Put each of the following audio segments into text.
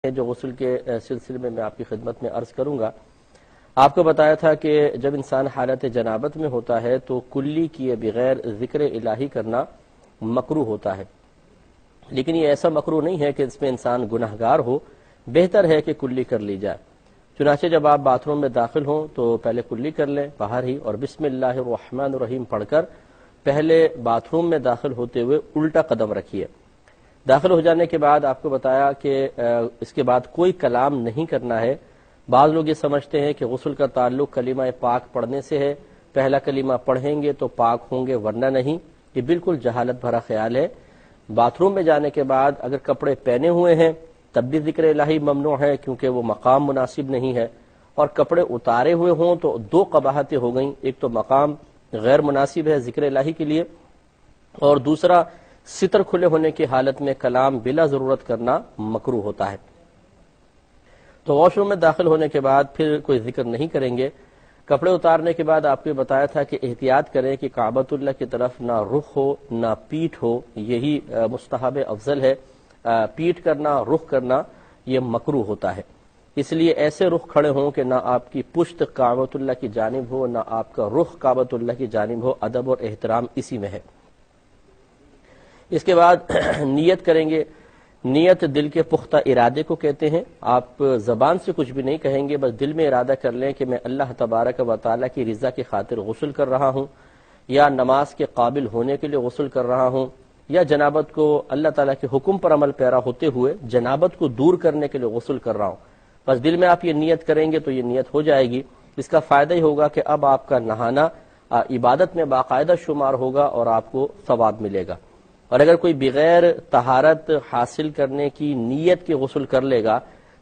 جو غسل کے سلسلے میں آپ کی خدمت میں عرض کروں گا۔ آپ کو بتایا تھا کہ جب انسان حالت جنابت میں ہوتا ہے تو کلی کیے بغیر ذکر الہی کرنا مکروہ ہوتا ہے، لیکن یہ ایسا مکروہ نہیں ہے کہ اس میں انسان گناہگار ہو، بہتر ہے کہ کلی کر لی جائے۔ چنانچہ جب آپ باتھ روم میں داخل ہوں تو پہلے کلی کر لیں باہر ہی، اور بسم اللہ الرحمن الرحیم پڑھ کر پہلے باتھ روم میں داخل ہوتے ہوئے الٹا قدم رکھیے۔ داخل ہو جانے کے بعد آپ کو بتایا کہ اس کے بعد کوئی کلام نہیں کرنا ہے۔ بعض لوگ یہ سمجھتے ہیں کہ غسل کا تعلق کلمہ پاک پڑھنے سے ہے، پہلا کلمہ پڑھیں گے تو پاک ہوں گے ورنہ نہیں۔ یہ بالکل جہالت بھرا خیال ہے۔ باتھ روم میں جانے کے بعد اگر کپڑے پہنے ہوئے ہیں تب بھی ذکر الہی ممنوع ہے، کیونکہ وہ مقام مناسب نہیں ہے، اور کپڑے اتارے ہوئے ہوں تو دو قباحتیں ہو گئیں، ایک تو مقام غیر مناسب ہے ذکر الہی کے لیے، اور دوسرا ستر کھلے ہونے کی حالت میں کلام بلا ضرورت کرنا مکروہ ہوتا ہے۔ تو واش روم میں داخل ہونے کے بعد پھر کوئی ذکر نہیں کریں گے۔ کپڑے اتارنے کے بعد آپ کو بتایا تھا کہ احتیاط کریں کہ کعبۃ اللہ کی طرف نہ رخ ہو نہ پیٹھ ہو، یہی مستحب افضل ہے۔ پیٹھ کرنا، رخ کرنا یہ مکروہ ہوتا ہے، اس لیے ایسے رخ کھڑے ہوں کہ نہ آپ کی پشت کعبۃ اللہ کی جانب ہو نہ آپ کا رخ کعبۃ اللہ کی جانب ہو۔ ادب اور احترام اسی میں ہے۔ اس کے بعد نیت کریں گے۔ نیت دل کے پختہ ارادے کو کہتے ہیں۔ آپ زبان سے کچھ بھی نہیں کہیں گے، بس دل میں ارادہ کر لیں کہ میں اللہ تبارک و تعالیٰ کی رضا کی خاطر غسل کر رہا ہوں، یا نماز کے قابل ہونے کے لیے غسل کر رہا ہوں، یا جنابت کو اللہ تعالیٰ کے حکم پر عمل پیرا ہوتے ہوئے جنابت کو دور کرنے کے لیے غسل کر رہا ہوں۔ بس دل میں آپ یہ نیت کریں گے تو یہ نیت ہو جائے گی۔ اس کا فائدہ ہی ہوگا کہ اب آپ کا نہانا عبادت میں باقاعدہ شمار ہوگا اور آپ کو ثواب ملے گا۔ اور اگر کوئی بغیر طہارت حاصل کرنے کی نیت کے غسل کر لے گا،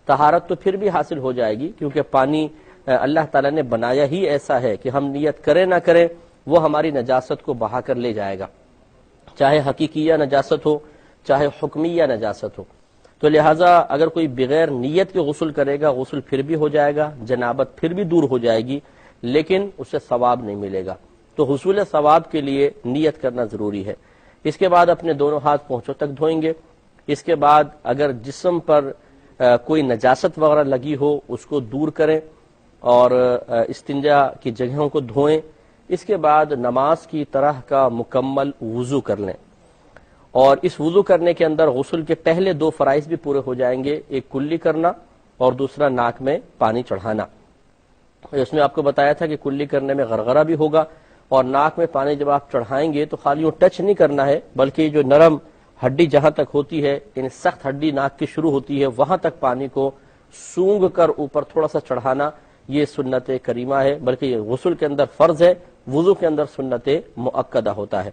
طہارت تو پھر بھی حاصل ہو جائے گی، کیونکہ پانی اللہ تعالیٰ نے بنایا ہی ایسا ہے کہ ہم نیت کریں نہ کریں وہ ہماری نجاست کو بہا کر لے جائے گا، چاہے حقیقیہ نجاست ہو چاہے حکمیہ نجاست ہو۔ تو لہٰذا اگر کوئی بغیر نیت کے غسل کرے گا، غسل پھر بھی ہو جائے گا، جنابت پھر بھی دور ہو جائے گی، لیکن اسے ثواب نہیں ملے گا۔ تو حصول ثواب کے لیے نیت کرنا ضروری ہے۔ اس کے بعد اپنے دونوں ہاتھ پونچھوں تک دھوئیں گے۔ اس کے بعد اگر جسم پر کوئی نجاست وغیرہ لگی ہو اس کو دور کریں اور استنجا کی جگہوں کو دھوئیں۔ اس کے بعد نماز کی طرح کا مکمل وضو کر لیں، اور اس وضو کرنے کے اندر غسل کے پہلے دو فرائض بھی پورے ہو جائیں گے، ایک کلی کرنا اور دوسرا ناک میں پانی چڑھانا۔ اس میں آپ کو بتایا تھا کہ کلی کرنے میں غرغرہ بھی ہوگا، اور ناک میں پانی جب آپ چڑھائیں گے تو خالی وہ ٹچ نہیں کرنا ہے، بلکہ جو نرم ہڈی جہاں تک ہوتی ہے، یعنی سخت ہڈی ناک کی شروع ہوتی ہے، وہاں تک پانی کو سونگھ کر اوپر تھوڑا سا چڑھانا، یہ سنت کریمہ ہے، بلکہ یہ غسل کے اندر فرض ہے، وضو کے اندر سنت مؤکدہ ہوتا ہے۔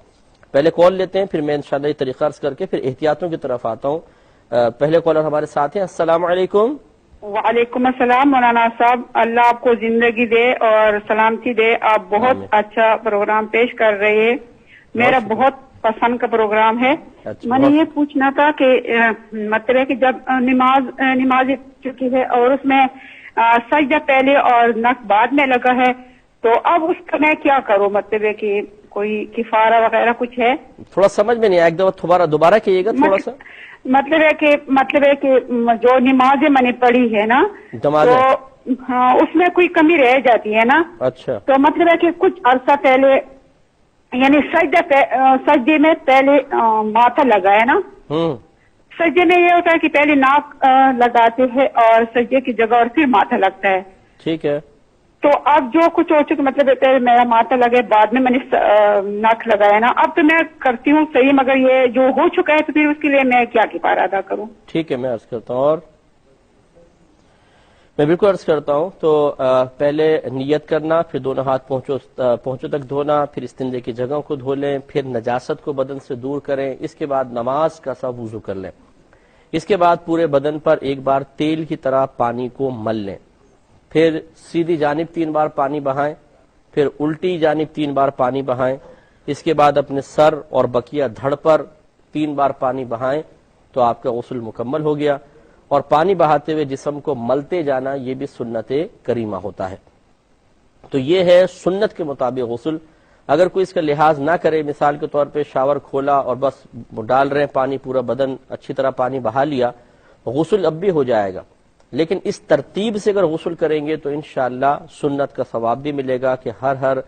پہلے کال لیتے ہیں، پھر میں انشاءاللہ یہ طریقہ عرض کر کے پھر احتیاطوں کی طرف آتا ہوں۔ پہلے کالر ہمارے ساتھ ہیں۔ السلام علیکم۔ وعلیکم السلام مولانا صاحب، اللہ آپ کو زندگی دے اور سلامتی دے۔ آپ بہت اچھا پروگرام پیش کر رہے ہیں، میرا بہت پسند کا پروگرام ہے۔ میں نے یہ پوچھنا تھا کہ مطلب ہے کہ جب نماز چکی ہے اور اس میں سجدہ پہلے اور نک بعد میں لگا ہے، تو اب اس کا میں کیا کروں؟ مطلب ہے کہ کوئی کفارہ وغیرہ کچھ ہے؟ تھوڑا سمجھ میں نہیں آیا، ایک دفعہ دوبارہ کہیے گا تھوڑا سا۔ مطلب ہے کہ جو نمازیں میں نے پڑھی ہے نا، تو ہاں اس میں کوئی کمی رہ جاتی ہے نا۔ اچھا، تو مطلب ہے کہ کچھ عرصہ پہلے یعنی سجدے میں پہلے ماتھا لگا ہے نا، سجدے میں یہ ہوتا ہے کہ پہلے ناک لگاتے ہیں اور سجدے کی جگہ اور پھر ماتھا لگتا ہے، ٹھیک ہے۔ تو اب جو کچھ ہو چکا، مطلب پہلے میرا ماتھا لگے بعد میں نے ناک لگایا نا، اب تو میں کرتی ہوں صحیح، مگر یہ جو ہو چکا ہے تو پھر اس کے لیے میں کیا کفارہ ادا کروں؟ ٹھیک ہے، میں عرض کرتا ہوں، اور میں بالکل عرض کرتا ہوں۔ تو پہلے نیت کرنا، پھر دونوں ہاتھ پہنچوں تک دھونا، پھر استنجے کی جگہوں کو دھو لیں، پھر نجاست کو بدن سے دور کریں، اس کے بعد نماز کا سا وضو کر لیں۔ اس کے بعد پورے بدن پر ایک بار تیل کی طرح پانی کو مل لیں، پھر سیدھی جانب 3 بار پانی بہائیں، پھر الٹی جانب 3 بار پانی بہائیں۔ اس کے بعد اپنے سر اور بقیہ دھڑ پر 3 بار پانی بہائیں تو آپ کا غسل مکمل ہو گیا۔ اور پانی بہاتے ہوئے جسم کو ملتے جانا، یہ بھی سنت کریمہ ہوتا ہے۔ تو یہ ہے سنت کے مطابق غسل۔ اگر کوئی اس کا لحاظ نہ کرے، مثال کے طور پہ شاور کھولا اور بس ڈال رہے ہیں پانی، پورا بدن اچھی طرح پانی بہا لیا، غسل اب بھی ہو جائے گا، لیکن اس ترتیب سے اگر غسل کریں گے تو انشاءاللہ سنت کا ثواب بھی ملے گا کہ ہر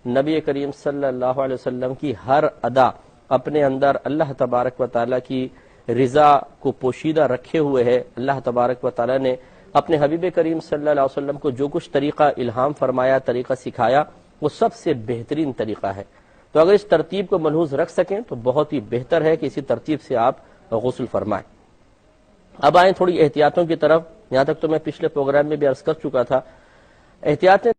نبی کریم صلی اللہ علیہ وسلم کی ہر ادا اپنے اندر اللہ تبارک و تعالیٰ کی رضا کو پوشیدہ رکھے ہوئے ہے۔ اللہ تبارک و تعالیٰ نے اپنے حبیب کریم صلی اللہ علیہ وسلم کو جو کچھ طریقہ الہام فرمایا، طریقہ سکھایا، وہ سب سے بہترین طریقہ ہے۔ تو اگر اس ترتیب کو ملحوظ رکھ سکیں تو بہت ہی بہتر ہے کہ اسی ترتیب سے آپ غسل فرمائیں۔ اب آئیں تھوڑی احتیاطوں کی طرف، یہاں تک تو میں پچھلے پروگرام میں بھی عرض کر چکا تھا۔ احتیاطیں